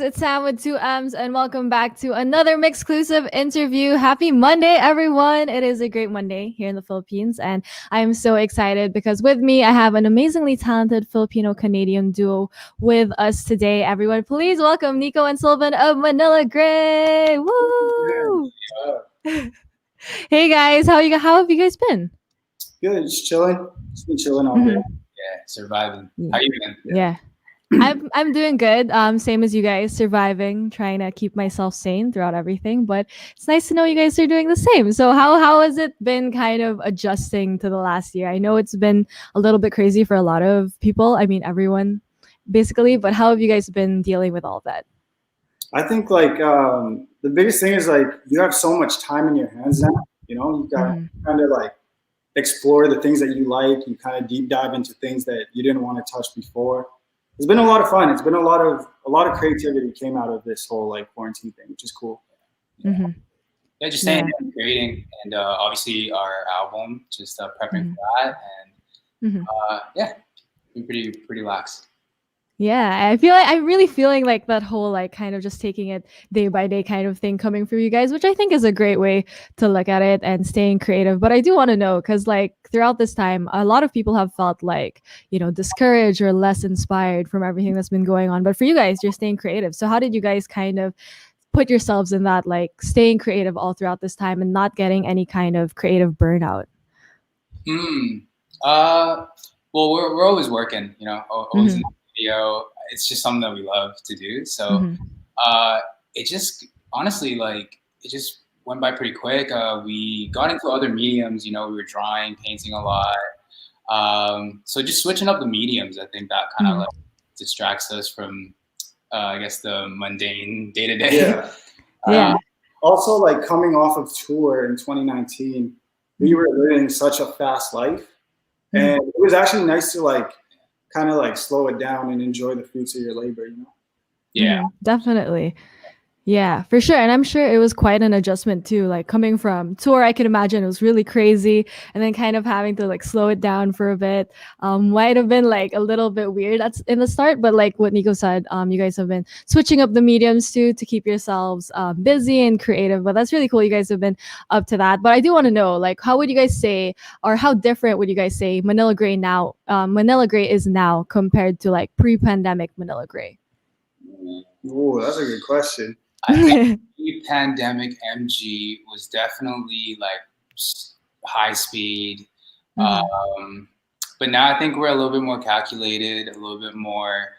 It's Sam with two M's, and welcome back to another Mixclusive interview. Happy Monday, everyone! It is a great Monday here in the Philippines, and I am so excited because with me, I have an amazingly talented Filipino-Canadian duo with us today. Everyone, please welcome Nico and Sylvan of Manila Grey. Woo! Hey guys, how have you guys been? Good, just chilling. Just been chilling all day. Yeah, surviving. How you been? Yeah. I'm doing good. Same as you guys, surviving, trying to keep myself sane throughout everything. But it's nice to know you guys are doing the same. So how has it been kind of adjusting to the last year? I know it's been a little bit crazy for a lot of people. I mean everyone basically, but how have you guys been dealing with all of that? I think the biggest thing is you have so much time in your hands now. You know, you got to kind of explore the things that you like. You kind of deep dive into things that you didn't want to touch before. It's been a lot of fun. It's been a lot of creativity came out of this whole quarantine thing, which is cool. Yeah, just staying and creating, and obviously our album, just prepping for that, and been pretty lax. Yeah, I'm really feeling like that whole kind of just taking it day by day kind of thing coming from you guys, which I think is a great way to look at it and staying creative. But I do want to know, because throughout this time, a lot of people have felt discouraged or less inspired from everything that's been going on. But for you guys, you're staying creative. So how did you guys kind of put yourselves in that, staying creative all throughout this time and not getting any kind of creative burnout? Well, we're always working, always in the video. It's just something that we love to do. So it just honestly it just went by pretty quick. We got into other mediums, we were drawing, painting a lot. So just switching up the mediums, I think that kind of distracts us from I guess the mundane day to day. Yeah. Also, coming off of tour in 2019, we were living such a fast life. And it was actually nice to kind of slow it down and enjoy the fruits of your labor, Yeah, definitely. Yeah, for sure. And I'm sure it was quite an adjustment too. Coming from tour, I can imagine it was really crazy. And then kind of having to slow it down for a bit. Might have been a little bit weird that's in the start, but what Nico said, you guys have been switching up the mediums too to keep yourselves busy and creative. But that's really cool. You guys have been up to that. But I do want to know, how would you guys say, or how different would you guys say Manila Grey is now compared to pre-pandemic Manila Grey? Oh, that's a good question. I think pre-pandemic MG was definitely high speed, but now I think we're a little bit more calculated, a little bit more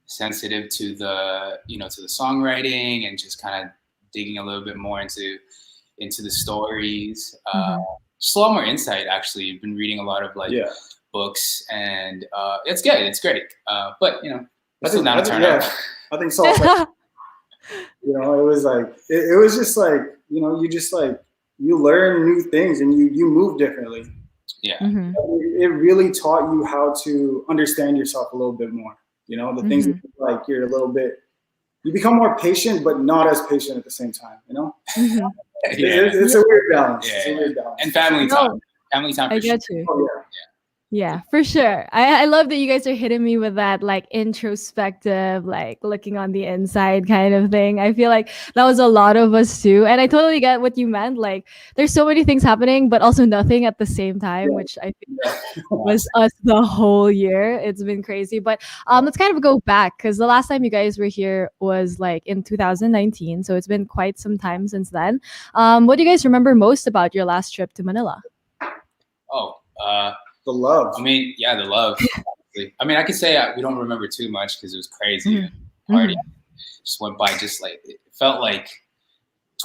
sensitive to the to the songwriting and just kind of digging a little bit more into the stories. Just a lot more insight. Actually, I've been reading a lot of books, and it's good. It's great, but it's still not a turn up. I think so. It was it was just you just you learn new things and you move differently. Yeah. It really taught you how to understand yourself a little bit more. The things that you're a little bit, you become more patient, but not as patient at the same time. It's a weird balance. Yeah. It's a weird balance. And family time. Family time. I get you. Oh, yeah. Yeah, for sure. I love that you guys are hitting me with that introspective, looking on the inside kind of thing. I feel like that was a lot of us too. And I totally get what you meant. There's so many things happening, but also nothing at the same time, which I think was us the whole year. It's been crazy. But let's kind of go back, because the last time you guys were here was in 2019. So it's been quite some time since then. What do you guys remember most about your last trip to Manila? The love. I mean, the love. I mean, I could say we don't remember too much because it was crazy. Party just went by, it felt like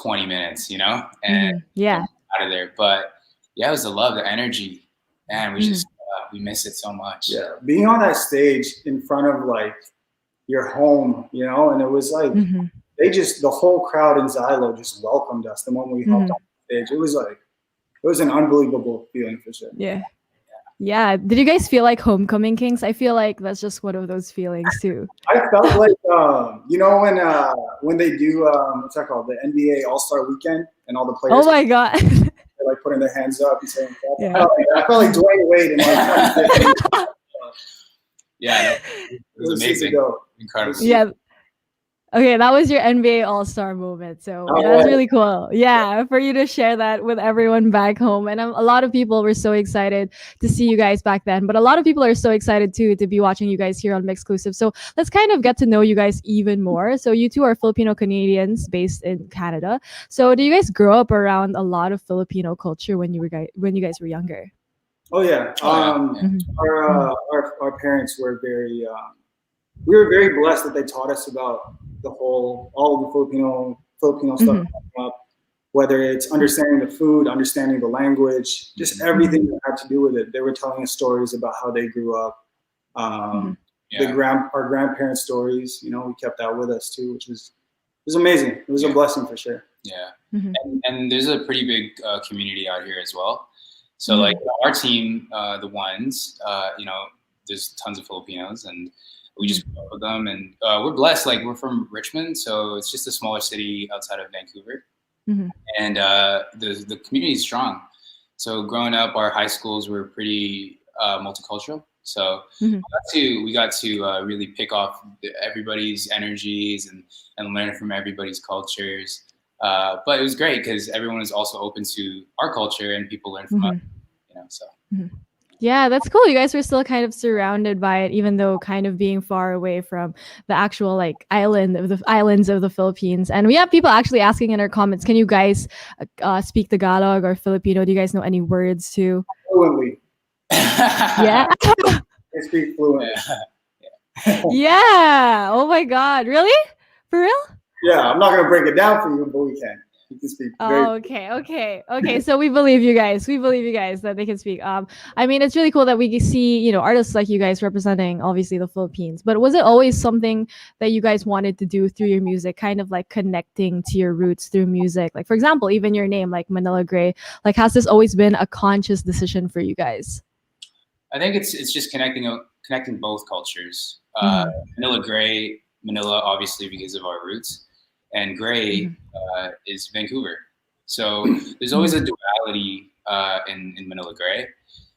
20 minutes, and out of there. But it was the love, the energy, and we just we miss it so much. Yeah, being on that stage in front of your home, and it was they just, the whole crowd in Xylo just welcomed us the moment we hopped on stage. It was an unbelievable feeling for sure. Yeah. Did you guys feel like homecoming kings? I feel like that's just one of those feelings too. I felt when they do what's that called, the NBA All-Star Weekend, and all the players. Oh my god. They're putting their hands up and saying, I felt like Dwayne Wade in it was amazing. Incredible. Yeah. Okay, that was your NBA All-Star moment. So Oh, that's yeah. really cool. Yeah, for you to share that with everyone back home. And a lot of people were so excited to see you guys back then. But a lot of people are so excited too to be watching you guys here on Mixclusive. So let's kind of get to know you guys even more. So you two are Filipino Canadians based in Canada. So do you guys grow up around a lot of Filipino culture when you guys were younger? Oh yeah. Oh yeah, yeah. Mhm. Our parents were very we were very blessed that they taught us about all of the Filipino stuff Mhm. growing up, whether it's understanding the food, understanding the language, just everything that had to do with it. They were telling us stories about how they grew up, Mhm. Yeah, our grandparents' stories. You know, we kept that with us too, which was amazing. It was a yeah, blessing for sure. yeah. Mhm. And there's a pretty big community out here as well. So like Mhm. our team, the ones, there's tons of Filipinos, and we just grew Mhm. up with them, and we're blessed. Like we're from Richmond, so it's just a smaller city outside of Vancouver, Mhm. and the community is strong. So growing up, our high schools were pretty multicultural. So Mhm. we got to really pick off everybody's energies and learn from everybody's cultures. But it was great because everyone is also open to our culture and people learn from us. Mhm. So Mhm. Yeah, that's cool. You guys were still kind of surrounded by it, even though kind of being far away from the actual like islands of the Philippines. And we have people actually asking in our comments, can you guys speak Tagalog or Filipino? Do you guys know any words too? Fluently, Yeah. they speak fluently. yeah. Yeah. Oh my God. Really? For real? Yeah, I'm not gonna break it down for you, but we can. You can speak very. Oh, okay. So we believe you guys. We believe you guys that they can speak. I mean, it's really cool that we see, artists like you guys representing obviously the Philippines. But was it always something that you guys wanted to do through your music, kind of like connecting to your roots through music? Like, for example, even your name, like Manila Grey. Like, has this always been a conscious decision for you guys? I think it's just connecting both cultures. Mm-hmm. Manila Grey, Manila obviously because of our roots, and Grey Mm-hmm. is Vancouver. So there's always a duality in Manila Grey.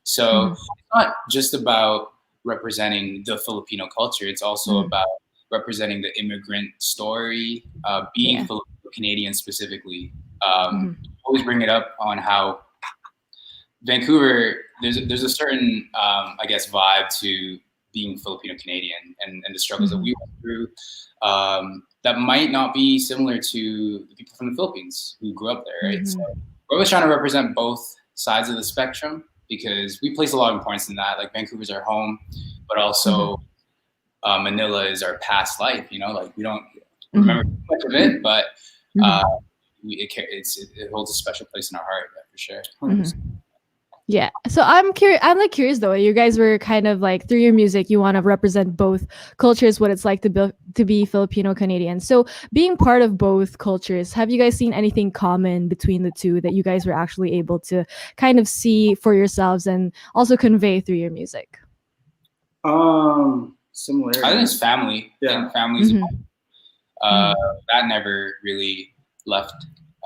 So Mm-hmm. it's not just about representing the Filipino culture; it's also Mm-hmm. about representing the immigrant story, being Yeah. Filipino Canadian specifically. Mm-hmm. Always bring it up on how Vancouver, there's a certain I guess vibe to being Filipino Canadian and the struggles that Mm-hmm. we went through that might not be similar to the people from the Philippines who grew up there, right? So Mm-hmm. we're always trying to represent both sides of the spectrum because we place a lot of importance in that. Like Vancouver's our home, but Mm-hmm. also Manila is our past life. Like we don't remember too Mm-hmm. much of it, but uh, Mm-hmm. it holds a special place in our heart, yeah, for sure. 100%. Mm-hmm. Yeah. So I'm curious. I'm like curious though. You guys were kind of like through your music, you want to represent both cultures, what it's like to be Filipino Canadian. So being part of both cultures, have you guys seen anything common between the two that you guys were actually able to kind of see for yourselves and also convey through your music? I think Similarities. it's family. I Yeah. think families Mm-hmm. uh, Mm-hmm. that never really left.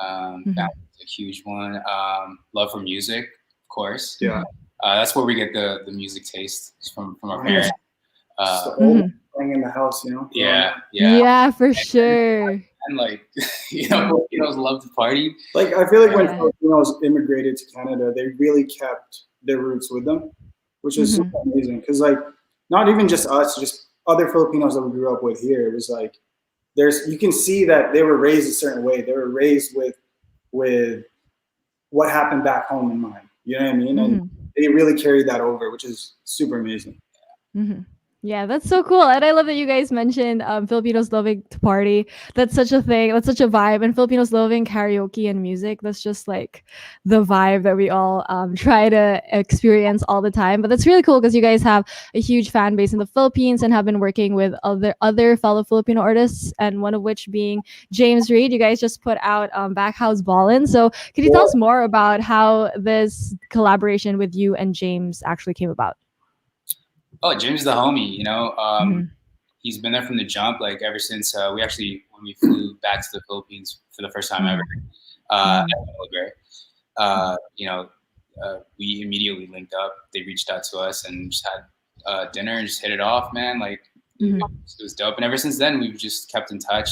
Mm-hmm. Family's a huge one. Love for music, of course. Yeah. That's where we get the music taste from our Right. parents. Just the Uh, old Mm-hmm. thing in the house, you know. Growing yeah, up. yeah, Yeah, for and, sure. and like Filipinos love to party. Like I feel like when Yeah. Filipinos immigrated to Canada, they really kept their roots with them, which was super Mm-hmm. amazing. Because like not even just us, just other Filipinos that we grew up with here. It was like you can see that they were raised a certain way. They were raised with what happened back home in mind. You know what I mean? And Mm-hmm. they really carried that over, which is super amazing. Mm-hmm. Yeah, that's so cool. And I love that you guys mentioned Filipinos loving to party. That's such a thing. That's such a vibe. And Filipinos loving karaoke and music. That's just like the vibe that we all try to experience all the time. But that's really cool because you guys have a huge fan base in the Philippines and have been working with other fellow Filipino artists, and one of which being James Reid. You guys just put out Backhouse Ballin'. So could you tell us more about how this collaboration with you and James actually came about? Oh, Jim's the homie. Mm-hmm. He's been there from the jump. Like ever since when we flew back to the Philippines for the first time ever. At Mm-hmm. Manila Grey. We immediately linked up. They reached out to us and just had dinner and just hit it off, man. Like it was dope. And ever since then, we've just kept in touch,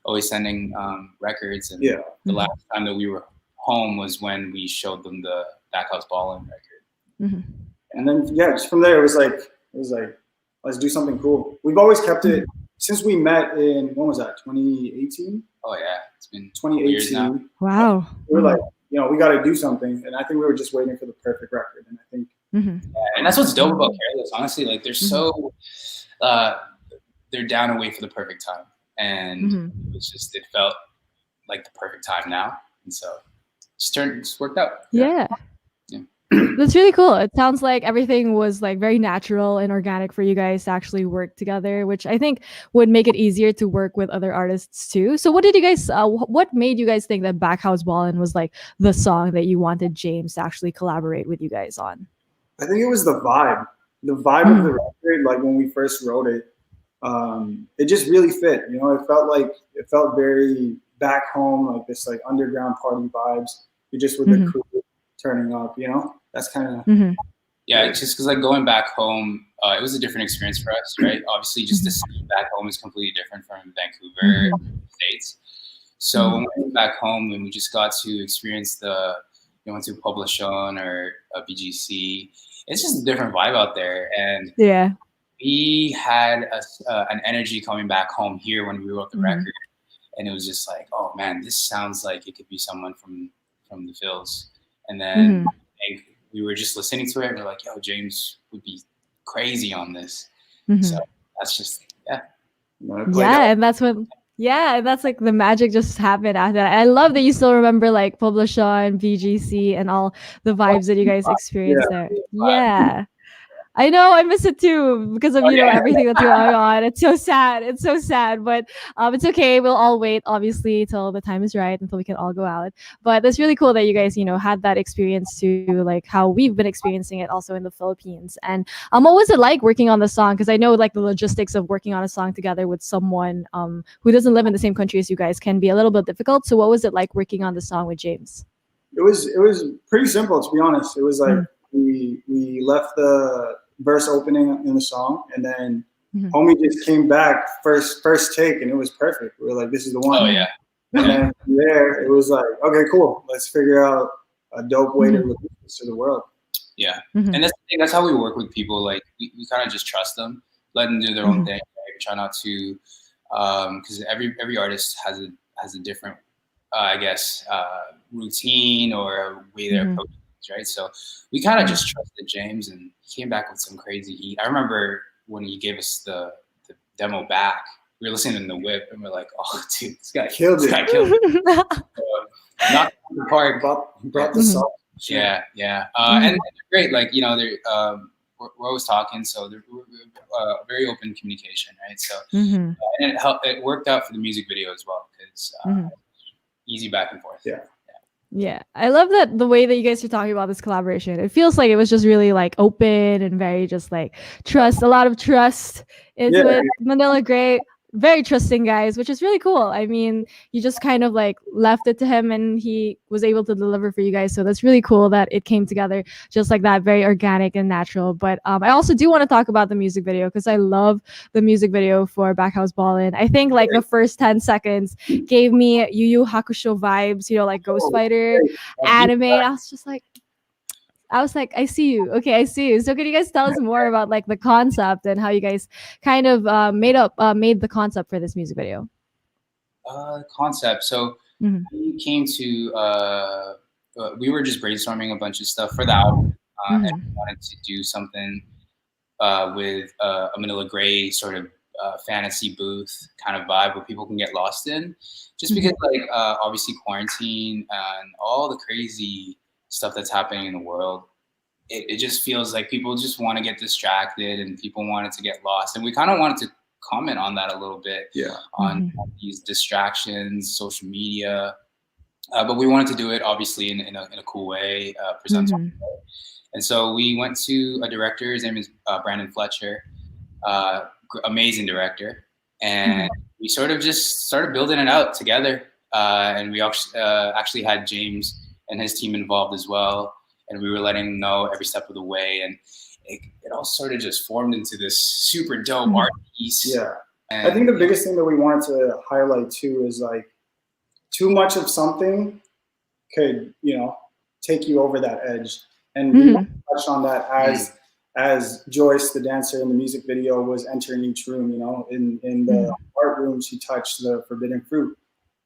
always sending records. And the last time that we were home was when we showed them the Backhouse Ballin' record. And then just from there it was like let's do something cool. We've always kept it since we met in, when was that, 2018? Oh yeah, it's been 2018 years now. Wow. We were like, we got to do something, and I think we were just waiting for the perfect record. And I think and that's what's dope about Careless, honestly. Like they're so they're down and wait for the perfect time, and it felt like the perfect time now, and so it's worked out. Yeah. That's really cool. It sounds like everything was like very natural and organic for you guys to actually work together, which I think would make it easier to work with other artists too. So what did you guys what made you guys think that Backhouse Ballin' was like the song that you wanted James to actually collaborate with you guys on? I think it was the vibe of the record. Like when we first wrote it, it just really fit. It felt very back home, like this like underground party vibes. You just with the crew turning up, that's kind of yeah. It's just because like going back home, it was a different experience for us, right? Obviously, just the scene back home is completely different from Vancouver, States. So when we went back home and we just got to experience went to Publishon or BGC, it's just a different vibe out there. And we had an energy coming back home here when we wrote the record, and it was just like, oh man, this sounds like it could be someone from the Phils. And then we were just listening to it, and we're like, yo, James would be crazy on this. So that's just and that's when and that's like the magic just happened after that. I love that you still remember like Publishon, BGC, and all the vibes that you guys experienced there. Yeah. I know, I miss it too because of everything that's going on. It's so sad. It's so sad, but it's okay. We'll all wait, obviously, till the time is right, until we can all go out. But it's really cool that you guys, had that experience too, like how we've been experiencing it also in the Philippines. And what was it like working on the song? Because I know like the logistics of working on a song together with someone who doesn't live in the same country as you guys can be a little bit difficult. So what was it like working on the song with James? It was pretty simple, to be honest. It was like we left the verse opening in the song, and then homie just came back first take, and it was perfect. We were like, this is the one. Oh yeah. And then from there it was like, okay, cool, let's figure out a dope way to release this to the world. Yeah. And that's the thing, that's how we work with people. Like we kind of just trust them, let them do their own thing, right? Try not to because every artist has a different routine or way they're approaching things, right? So we kind of just trusted James, and he came back with some crazy heat. I remember when he gave us the demo back, we were listening in the whip, and we're like, oh dude, this guy killed it. Not the park, brought the song. Yeah. And they're great. Like, we're always talking, so we're very open communication, right? So and it worked out for the music video as well, because easy back and forth. Yeah, I love that the way that you guys are talking about this collaboration. It feels like it was just really like open and very just like a lot of trust into it. Manila Grey, very trusting guys, which is really cool. I mean, you just kind of like left it to him, and he was able to deliver for you guys. So that's really cool that it came together just like that, very organic and natural. But I also do want to talk about the music video, because I love the music video for Backhouse Ballin'. I think like the first 10 seconds gave me Yu Yu Hakusho vibes, like Ghost Fighter anime. I was like, I see you. Okay, I see you. So can you guys tell us more about like the concept and how you guys kind of made the concept for this music video? Concept. So we came to, we were just brainstorming a bunch of stuff for the album, and we wanted to do something with a Manila Grey sort of fantasy booth kind of vibe where people can get lost in. Just because like obviously quarantine and all the crazy stuff that's happening in the world, it just feels like people just want to get distracted and people wanted to get lost, and we kind of wanted to comment on that a little bit, on these distractions, social media, but we wanted to do it obviously in a cool way, presentable way. And so we went to a director. His name is Brandon Fletcher, amazing director, and we sort of just started building it out together, and we actually had James and his team involved as well, and we were letting him know every step of the way. And it all sort of just formed into this super dope art piece. Yeah. And I think the biggest thing that we wanted to highlight too is like too much of something could, you know, take you over that edge. And we touched on that as Joyce, the dancer in the music video, was entering each room. You know, in the art room, she touched the forbidden fruit,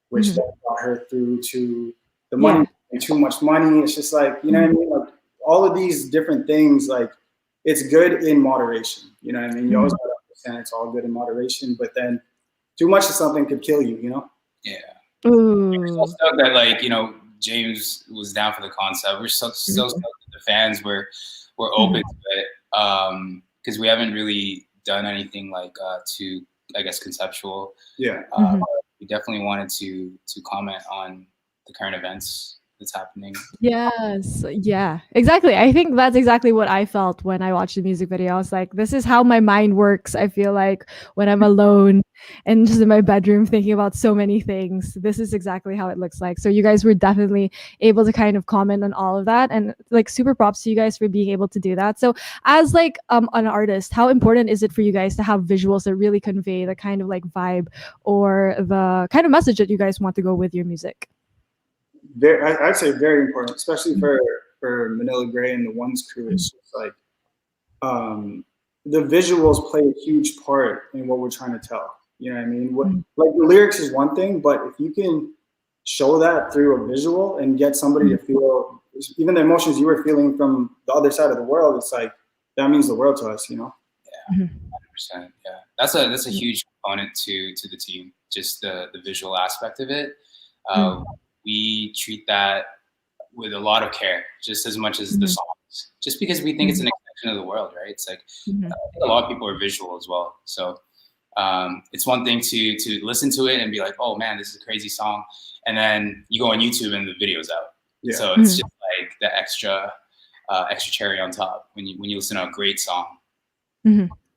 which then brought her through to the money and too much money. It's just like, you know what I mean? Like all of these different things, like it's good in moderation. You know what I mean? You always gotta understand it's all good in moderation, but then too much of something could kill you, you know? Yeah. Ooh. We're so stoked that, like, you know, James was down for the concept. We're so stoked that the fans were open to it, because we haven't really done anything like too, I guess, conceptual. Yeah. We definitely wanted to comment on the current events that's happening. Yes, yeah, exactly. I think that's exactly what I felt when I watched the music video. I was like, this is how my mind works. I feel like when I'm alone and just in my bedroom thinking about so many things, this is exactly how it looks like. So you guys were definitely able to kind of comment on all of that, and like super props to you guys for being able to do that. So as like an artist, how important is it for you guys to have visuals that really convey the kind of like vibe or the kind of message that you guys want to go with your music? I'd say very important, especially for Manila Grey and the Ones crew. It's just like the visuals play a huge part in what we're trying to tell. You know what I mean? Like the lyrics is one thing, but if you can show that through a visual and get somebody to feel even the emotions you were feeling from the other side of the world, it's like that means the world to us, you know? Yeah, 100%. Yeah, that's a huge component to the team. Just the visual aspect of it. We treat that with a lot of care, just as much as the songs, just because we think it's an extension of the world, right? It's like I think a lot of people are visual as well. So it's one thing to listen to it and be like, oh man, this is a crazy song. And then you go on YouTube and the video's out. Yeah. So it's just like the extra cherry on top when you listen to a great song.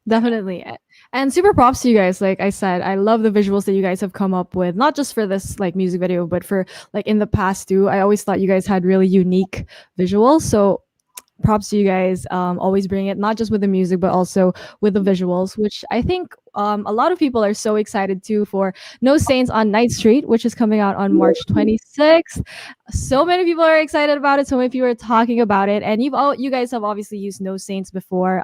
Definitely. And super props to you guys. Like I said, I love the visuals that you guys have come up with, not just for this like music video, but for like in the past too. I always thought you guys had really unique visuals. So props to you guys. Always bring it, not just with the music, but also with the visuals, which I think a lot of people are so excited too for No Saints on Night Street, which is coming out on March 26th. So many people are excited about it. So many people are talking about it. And you guys have obviously used No Saints before.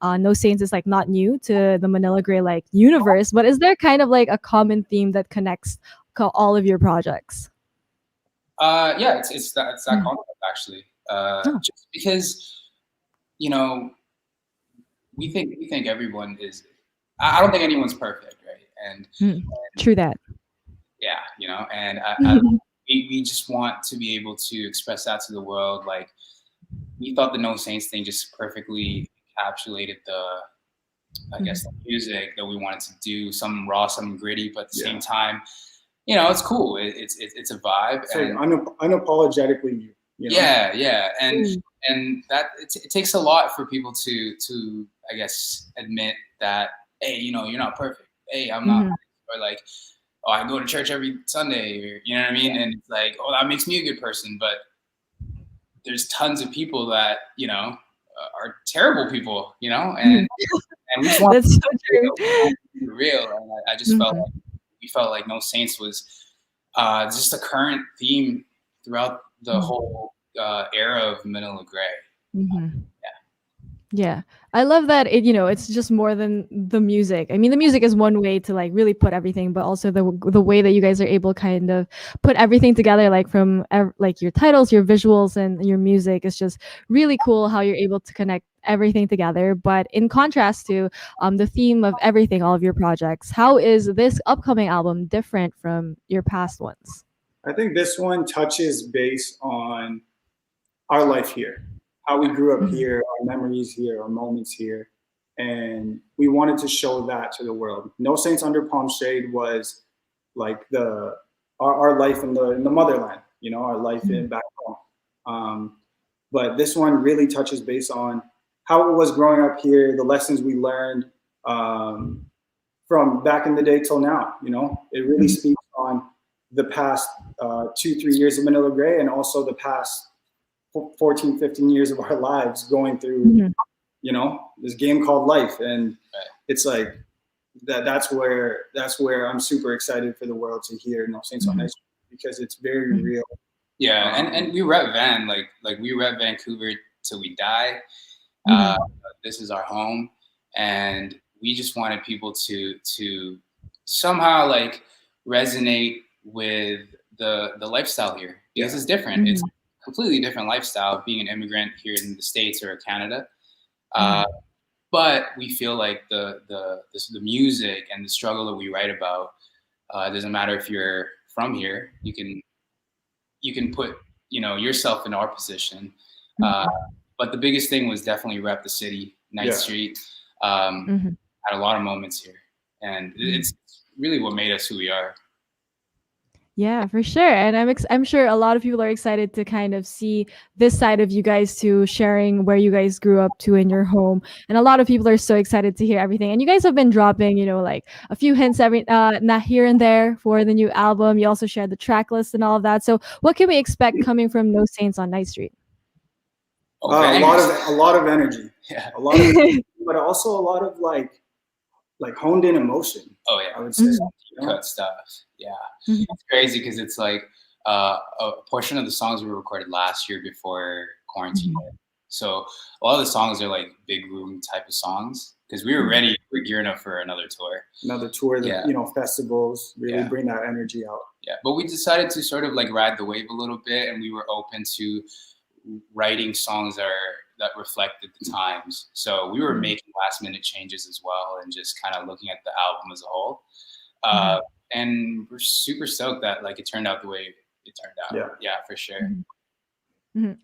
No Saints is like not new to the Manila Grey like universe, but is there kind of like a common theme that connects all of your projects? Yeah, it's that concept actually. Just because, you know, we think everyone is. I don't think anyone's perfect, right? And true that. Yeah, you know, and we just want to be able to express that to the world. Like we thought the No Saints thing just perfectly encapsulated I guess the music that we wanted to do, some raw, some gritty, but at the same time, you know, it's cool. It's a vibe. It's and unapologetically you. You know? Yeah, and that it takes a lot for people to I guess admit that, hey, you know, you're not perfect. Hey, I'm not, or like, oh, I go to church every Sunday, or, you know what I mean? And it's like, oh, that makes me a good person, but there's tons of people that, you know, are terrible people, you know, and we just want That's so true. To be real. And I just felt like No Saints was just a current theme throughout the whole era of Manila Grey. Yeah, I love that it's just more than the music. I mean, the music is one way to like really put everything, but also the way that you guys are able kind of put everything together, like from like your titles, your visuals, and your music is just really cool how you're able to connect everything together. But in contrast to the theme of everything, all of your projects, how is this upcoming album different from your past ones? I think this one touches base on our life here, how we grew up here, our memories here, our moments here. And we wanted to show that to the world. No Saints Under Palm Shade was like our life in the motherland, you know, our life in back home. But this one really touches base on how it was growing up here, the lessons we learned from back in the day till now. You know, it really speaks on the past 2-3 years of Manila Grey and also the past 14, 15 years of our lives going through you know, this game called life, and Right. it's like that's where I'm super excited for the world to hear No Saints on Night Street, because it's very real. Yeah, and we rep Van, like we rep Vancouver till we die. Mhm. This is our home, and we just wanted people to somehow like resonate with the lifestyle here, because it's different. It's Mhm. a completely different lifestyle being an immigrant here in the States or Canada. Mhm. But we feel like the music and the struggle that we write about, it doesn't matter if you're from here. You can put yourself in our position. Uh, but the biggest thing was definitely rep the city, Ninth Yeah. Street. Mhm. Had a lot of moments here, and it's really what made us who we are. Yeah, for sure. And I'm sure a lot of people are excited to kind of see this side of you guys too, sharing where you guys grew up to in your home. And a lot of people are so excited to hear everything. And you guys have been dropping, like a few hints every not here and there for the new album. You also shared the track list and all of that. So what can we expect coming from No Saints on Night Street? Oh, A bangers. lot of energy, Yeah. a lot of, but also a lot of like honed in emotion. Oh yeah. I would say. Mhm. You know? Cut stuff. Yeah. Mhm. It's crazy because it's like a portion of the songs we recorded last year before quarantine hit. So a lot of the songs are like big room type of songs, because we were ready, we're gearing up for another tour. Another tour that Yeah. festivals really Yeah. bring that energy out. Yeah, but we decided to sort of like ride the wave a little bit, and we were open to writing songs that reflected the times. So we were making last minute changes as well, and just kind of looking at the album as a whole. And we're super stoked that like it turned out the way it turned out. Yeah. Yeah, for sure.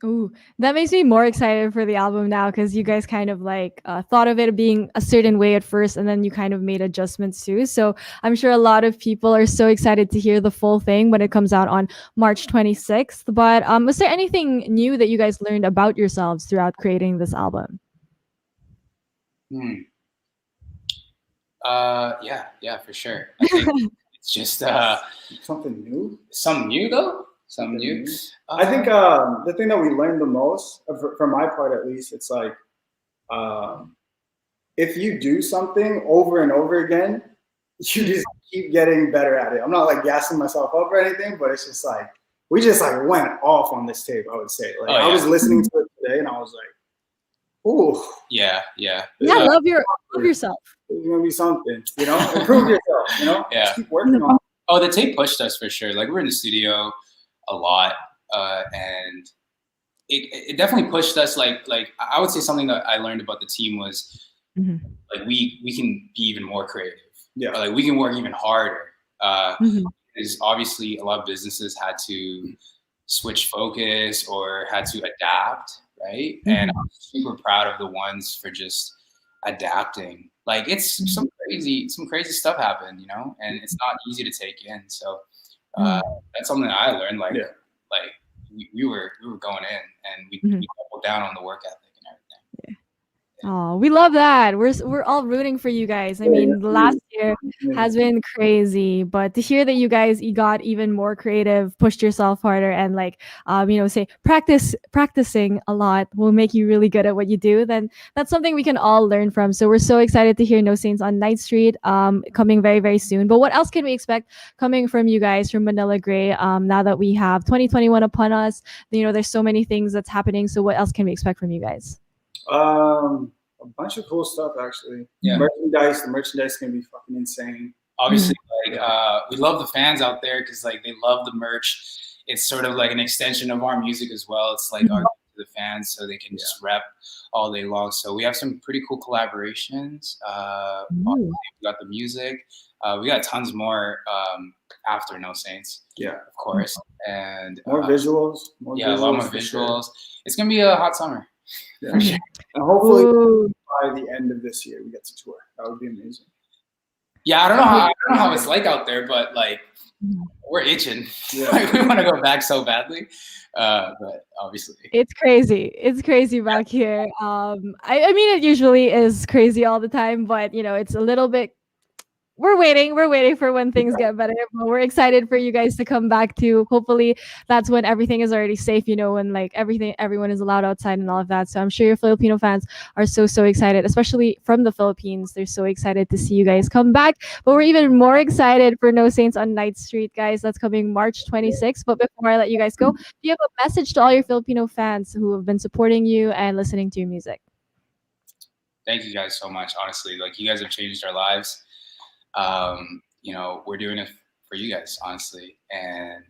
Ooh, that makes me more excited for the album now, because you guys kind of like thought of it being a certain way at first, and then you kind of made adjustments too. So I'm sure a lot of people are so excited to hear the full thing when it comes out on March 26th. But was there anything new that you guys learned about yourselves throughout creating this album? Hmm. Yeah, for sure. I think it's just Something new. something new though. Something new. I think the thing that we learned the most, for my part at least, it's like if you do something over and over again, you just keep getting better at it. I'm not like gassing myself up or anything, but it's just like we just like went off on this tape. I would say, like, I was listening to it today, and I was like, "Ooh, Yeah. Yeah, love yourself. there's gonna be something, improve yourself, Yeah. just keep working on it." Oh, the tape pushed us for sure. Like we're in the studio a lot, and it definitely pushed us. Like I would say something that I learned about the team was like we can be even more creative. Yeah. Like we can work even harder. Mhm. Because obviously a lot of businesses had to switch focus or had to adapt, right? And I'm super proud of the ones for just adapting. Like it's some crazy stuff happened, and it's not easy to take in. So that's something that I learned. Like we were going in, and we doubled down on the work ethic and everything. Oh, we love that. We're all rooting for you guys. I mean, the last year has been crazy, but to hear that you got even more creative, pushed yourself harder, and like say practicing a lot will make you really good at what you do, then that's something we can all learn from. So we're so excited to hear No Saints on Night Street coming very, very soon. But what else can we expect coming from you guys from Manila Grey now that we have 2021 upon us? There's so many things that's happening. So what else can we expect from you guys? A bunch of cool stuff actually. Yeah. Merchandise. The merchandise is gonna be fucking insane. Obviously, like we love the fans out there because like they love the merch. It's sort of like an extension of our music as well. It's like our to the fans, so they can just rep all day long. So we have some pretty cool collaborations. We got the music. We got tons more after No Saints. Yeah, of course, and more visuals. A lot more visuals. It's gonna be a hot summer. Yeah. And hopefully by the end of this year we get to tour. That would be amazing. Yeah, I don't know how it's like out there, but like we're itching. Yeah. Like, we want to go back so badly, but obviously it's crazy back here. I mean, it usually is crazy all the time, but it's a little bit we're waiting for when things get better, but we're excited for you guys to come back too. Hopefully that's when everything is already safe, when like everyone is allowed outside and all of that. So I'm sure your Filipino fans are so excited, especially from the Philippines. They're so excited to see you guys come back. But we're even more excited for No Saints on Night Street, guys. That's coming March 26th. But before I let you guys go, do you have a message to all your Filipino fans who have been supporting you and listening to your music? Thank you guys so much. Honestly, like you guys have changed our lives. We're doing it for you guys, honestly, and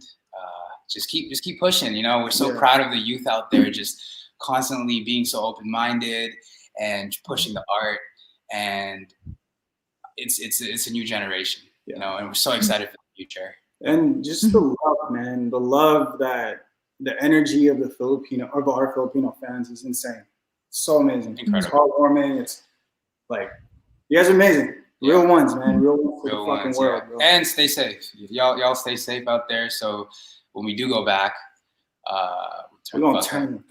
just keep pushing. We're so proud of the youth out there, just constantly being so open-minded and pushing the art, and it's a new generation, and we're so excited for the future. And just the love, man, the love that the energy of our Filipino fans is insane. So amazing. Incredible. It's heartwarming. It's like, you guys are amazing. Real ones, man. Real ones for the fucking world, bro. And stay safe. Y'all stay safe out there. So when we do go back, we're gonna turn.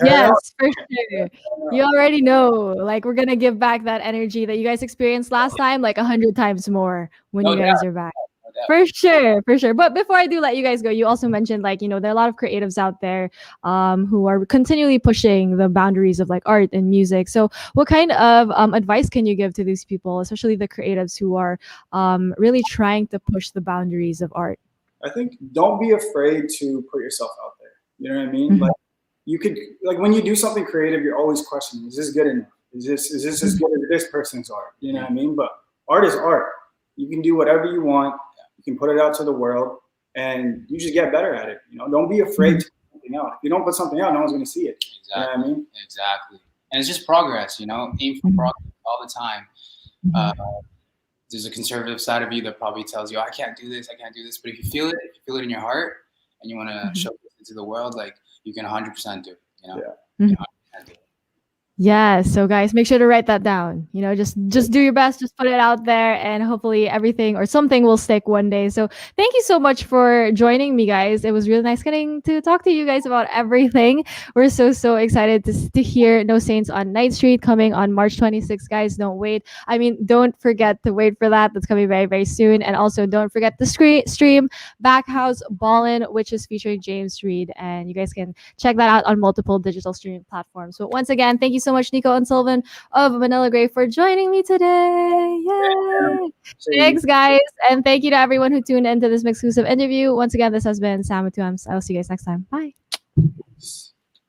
Yes, for sure. You already know, like we're gonna give back that energy that you guys experienced last time, like 100 times more when you guys are back. For sure. But before I do let you guys go, you also mentioned like, there are a lot of creatives out there who are continually pushing the boundaries of like art and music. So what kind of advice can you give to these people, especially the creatives who are really trying to push the boundaries of art? I think don't be afraid to put yourself out there. You know what I mean? Like you could, like when you do something creative, you're always questioning, is this good enough? Is this as good as this person's art? You know what I mean? But art is art. You can do whatever you want. You can put it out to the world, and you just get better at it. Don't be afraid to put something out. If you don't put something out, no one's going to see it. Exactly. You know what I mean? Exactly. And it's just progress. Aim for progress all the time. There's a conservative side of you that probably tells you, I can't do this. But if you feel it in your heart, and you want to show it to the world, like you can 100% do it. You can 100% do it. Yeah, so guys, make sure to write that down. Just do your best, just put it out there, and hopefully everything or something will stick one day. So thank you so much for joining me, guys. It was really nice getting to talk to you guys about everything. We're so excited to hear No Saints on Night Street coming on March 26th, guys. Don't forget to wait for that. That's coming very, very soon. And also don't forget the stream Backhouse Ballin', which is featuring James Reid. And you guys can check that out on multiple digital streaming platforms. So once again, thank you so much, Nico and Sylvan of Manila Grey, for joining me today. Yay! Thanks, guys. And thank you to everyone who tuned into this exclusive interview. Once again, this has been Sam with 2Ms. I'll see you guys next time. Bye.